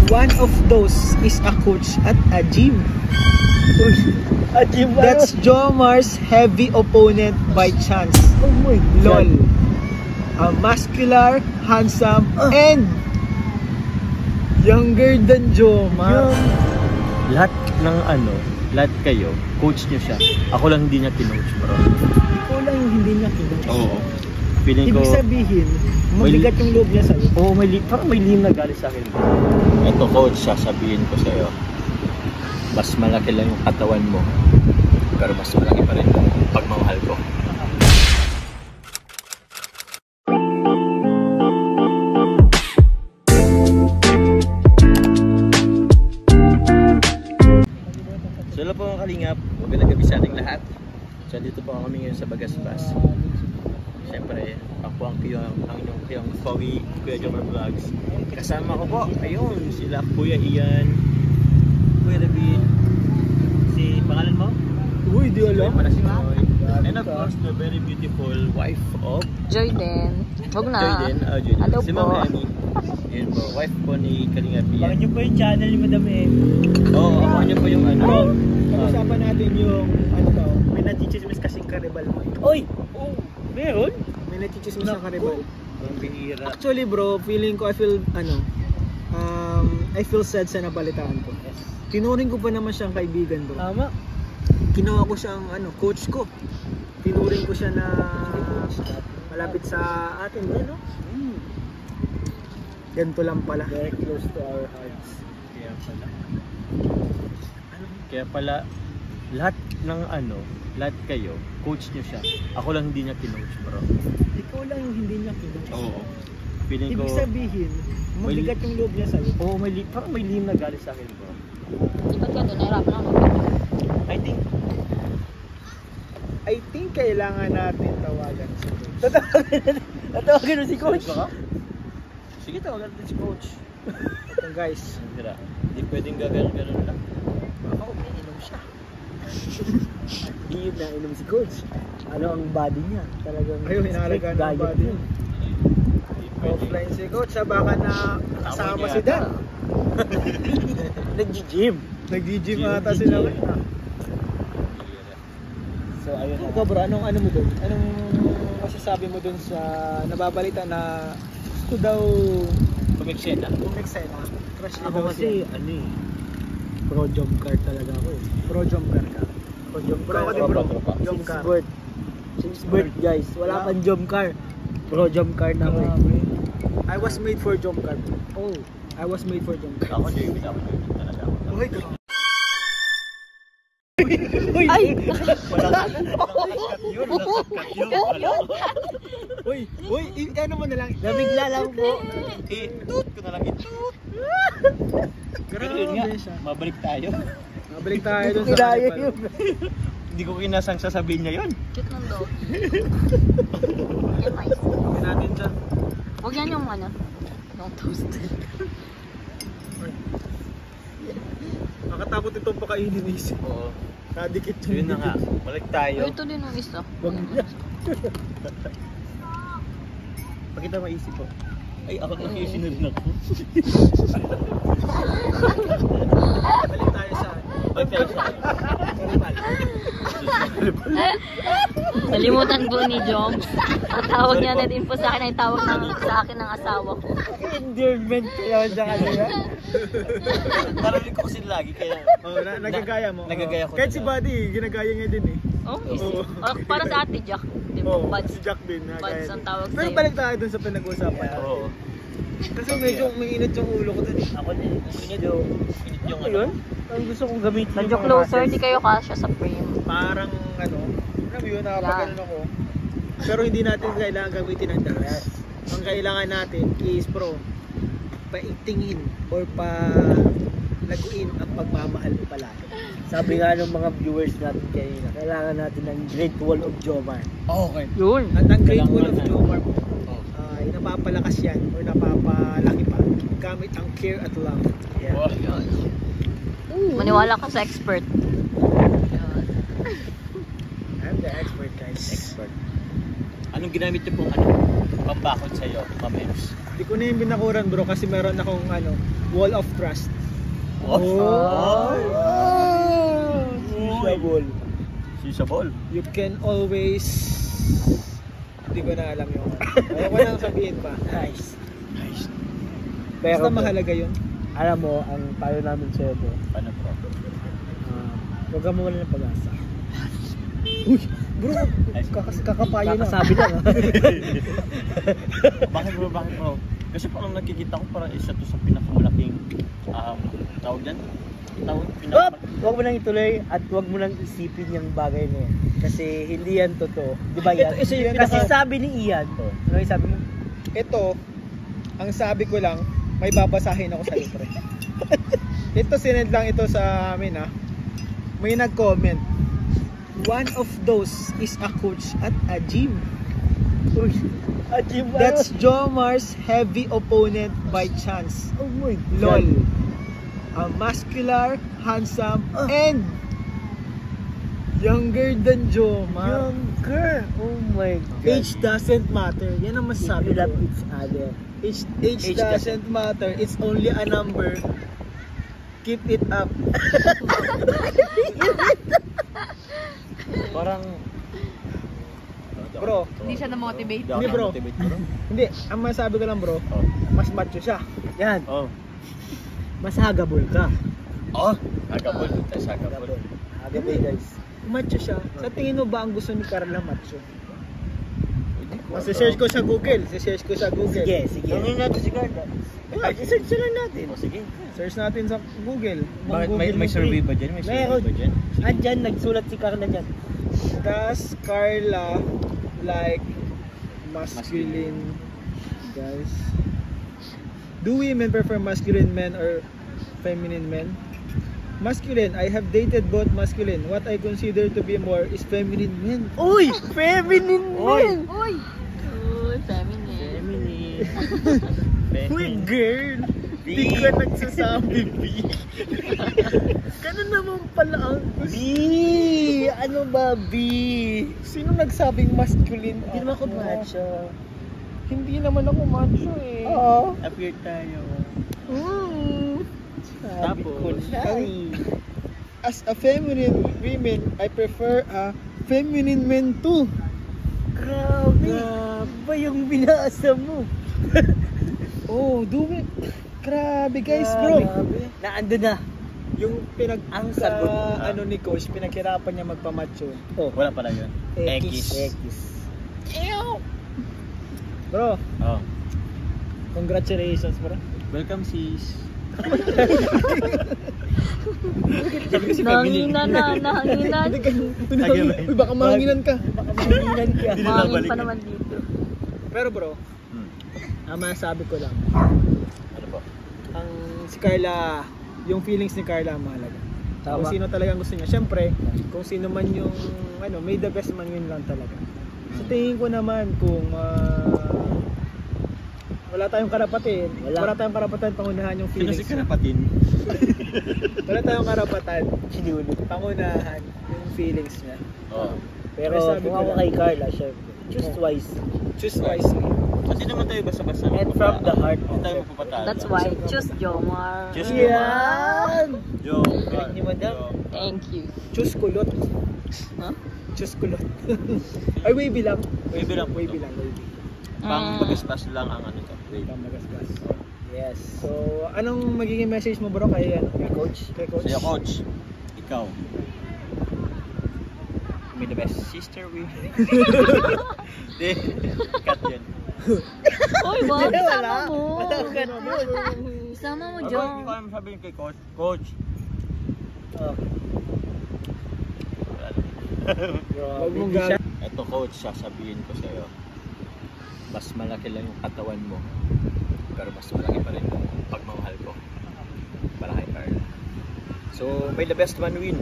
One of those is a coach at a gym. That's Jomar's heavy opponent by chance. Oh my God. LOL. A muscular, handsome, and younger than Jomar. Lahat kayo, coach niyo siya. Ako lang hindi niya kinoach, bro. Ikaw lang yung hindi niya kinoach. Oo. Feeling ko, ibig sabihin, mabigat yung loob niya sa'yo. Oo, parang may lihim na galit sa akin. Ito coach, sasabihin ko sa'yo. Mas malaki lang yung katawan mo. Pero mas malaki pa rin yung pagmamahal ko. So hello po mga kalingap, magandang gabi sa ating lahat. So dito po kami ngayon sa Bagasbas. Siyempre, ako ang inyong Pogi, Kuya Jomar Vlogs. Kasama ko po, ayun, sila Kuya Ian, Kuya David, si pangalan mo? Uy, di alam. And of course, the very beautiful wife of Joyden. Huwag na. Joyden. Hello Si po. Ma'am Emmy. Yun po, wife po ni Kalingap Ian. Bakit nyo po yung channel ni Madam Emmy? Oo, abangan nyo po yung ano. Pag-usapan natin yung, ano daw, may nachichismis kasing karibal mo. Oy! Oh, meron? May nachichismis na karibal. Ang bihira. Actually bro, feeling ko, I feel sad sa nabalitaan ko. Yes. Tinuring ko pa naman siyang kaibigan bro. Tama. Ginawa ko siyang coach ko. Tinuring ko siya na malapit sa atin, no? Ganito lang pala. Very close to our hearts. Kaya pala, lahat kayo, coach niyo siya. Ako lang hindi niya kinoach, bro. Ikaw lang yung hindi niya kinoach. Oo. Feeling ko, ibig sabihin, mabigat yung loob niya sa'yo. oo, parang may lihim na galit sa akin, bro. Di ba't ka doon? Nahirapan ako. I think kailangan natin tawagan si coach. Tatawagan mo si coach? Sige, tawagan natin si coach. Ito guys, Hindi pwedeng gano'n lang. baka umiinom siya. Hindi na inom si coach. Ano ang body niya? Talagang Ayun, hinahalagaan ng body niya. Offline si coach, baka na kasama si Dan. Nag-gym. Nag-gym ata sila. So ayun na. Ikaw bro, anong ano mo doon? Anong masasabi mo doon sa nababalita na gusto daw Pumeksena. Crush niya Ako daw kasi siya. pro jump car talaga ako eh. Pro jump car ka. Pro jump Bro, ako din bro. Jump car. Since birth guys, wala pang jump car. Pro jump car na ako eh. I was made for jump car. Oh, I was made for jump car. Ako David talaga ako. Uy, girl. Ay! Uy, ano mo na lang. Nabigla lang po. Itut ko na lang itut. Grabe siya. Mabalik tayo. Mabalik tayo dun sa kanipal. Hindi ko kinasang sasabihin niya yun. Cute ng dog. Okay, nice. Hindi natin dyan. Huwag yan yung yung toasted. Nakatapot itong pakainin ni Isip. Oo. Nadikit So yun na nga. Balik tayo. Ito din yung isa. Pakita maisip po. Ay, ako na yung sinunod na ko. Balik tayo sa Balik tayo sa Nalimutan po ni Jom. Ang tawag niya na din po sa akin ay tawag sa akin ng asawa ko. endearment kaya sa kanila. Narinig ko kasi lagi kaya. Oh, nagagaya mo. Nagagaya ko. Kahit si Buddy, ginagaya niya din eh. Oh, easy. Para sa ate Jack. Di ba? Oh, Buds. si Jack din. Buds ang tawag Pero sa'yo. balik tayo dun sa pinag-uusapan. Oo. Kasi medyo mainit yung ulo ko dun eh. Ako din. Init yung ano. Ang gusto kong gamitin yung Medyo mga closer, muscles. di kayo kasya sa frame. Parang alam mo yun, nakapaganon ako. Pero hindi natin kailangan gamitin ang daras. Ang kailangan natin is paigtingin or laguin ang pagmamahal palagi. Sabi nga ng mga viewers natin kanina, kailangan natin ng Great Wall of Jomar. Okay. Yun. At ang Great Wall of Kailangan Jomar mo, ay napapalakas yan or napapalaki pa gamit ang care at love. Yeah. Wow. Maniwala ka sa expert. I'm the expert guys. Expert. Anong ginamit niyo pong pambakod sa iyo, Ma'am Ems? Di ko na yung binakuran bro kasi meron akong wall of trust. Sisabol. You can always... Hindi ko na alam yung ayaw ko nang sabihin pa. Nice. Basta mahalaga yun. Alam mo, ang payo namin sa'yo bro, Ano bro? huwag ka mawala ng pag-asa. Uy, bro, kakapayo na. Kakasabi lang ha. Bakit bro? Kasi parang nakikita ko parang isa to sa pinakamalaking tawag dyan? Huwag mo nang ituloy at huwag mo nang isipin yung bagay na yan. Kasi hindi yan totoo. Di ba yan? Ito, isa yung Kasi pinaka- sabi ni Ian, ano yung sabi mo? Ito, ang sabi ko lang, may babasahin ako sa'yo, pre. Ito, sinend lang ito sa amin, ha. May nag-comment. One of those is a coach at a gym. That's Jomar's heavy opponent by chance. Oh my LOL. God. A muscular, handsome, and younger than Jomar. Younger. Oh my God. Age doesn't matter. Yan ang If masasabi you love ko. each other. Age doesn't matter. It's only a number. Keep it up. Parang... Bro, Hindi siya na-motivate. Hindi, bro. Hindi, ang masasabi ko lang bro, Oh. mas macho siya. Yan. Oh. Mas hagabol ka. Oh. Agabol. Tapos agabol. Hagabol guys. Macho siya. Sa tingin mo ba ang gusto ni Carla macho? Search ko sa Google. Search ko sa Google. Sige. Tanungin natin si Carla. I-search lang natin. O sige. Search natin sa Google. Bakit Google may mo, survey pre. ba dyan? May survey Meron. ba dyan? Andyan, nagsulat si Carla dyan. Does Carla like masculine guys? Do women prefer masculine men or feminine men? Masculine. I have dated both masculine. What I consider to be more is feminine men. Uy! Feminine men! Uy! Uy, feminine. Feminine. Uy, girl! Di ka nagsasabi, B. Ganun naman pala ang B! Ano ba, B? Sino nagsabing masculine? Hindi naman ako macho. Hindi naman ako macho eh. Oo. Appear tayo. Sabi ko na eh. As a feminine woman, I prefer a feminine man too. Grabe. Ba yung binasa mo? Oh, do it. Grabe guys, bro. Grabe. Naando na. Yung Ang sagot. ano ni coach, pinaghirapan niya magpamacho. Oh. Wala pala yun. X. Bro, Oh. congratulations, bro. Welcome sis. Nangina na. Uy, baka mahanginan ka. Baka mahinginan ka. Hindi na Mangin nabalik pa yun. naman dito. Pero bro, Hmm. ang masasabi ko lang, Ano po? ang si Carla, yung feelings ni Carla ang mahalaga. Tama. Kung sino talagang gusto niya. Siyempre, kung sino man yung, may the best man yun lang talaga. Sa tingin ko naman, kung wala tayong karapatan, wala tayong karapatan pangunahan yung Sino feelings si niya. Karapatin? Wala tayong karapatan Sinulog. pangunahan yung feelings niya. Oh. Pero Pero sabi kung ko ako lang. kay Carla, syempre, choose wise. Choose wisely. Kasi naman tayo basta-basta. And from the heart. Hindi tayo mapapatalo. That's why, choose Jomar. Choose Yan! Yo. Galing ni Madam. Thank you. Choose kulot. Huh? Choose kulot. Ay, wavy lang. Wavy lang. Wavy lang, wavy. Pang bagaspas lang ang ano to. Pang magasgas. Yes. So, anong magiging message mo bro kay Coach. Kay coach? Sa'yo coach. Ikaw. May the best sister with. Hindi. Cut yun. Uy, wag, Wala. isama mo. Wala ka yun. Isama mo, Ano Jom. ko ang sabihin kay coach? Coach. Oh. Wala. Wag mong Hindi siya- Ito coach, sasabihin ko sa'yo. Mas malaki lang yung katawan mo. Pero mas malaki pa rin yung pagmamahal ko para kay Carla. So, may the best man win.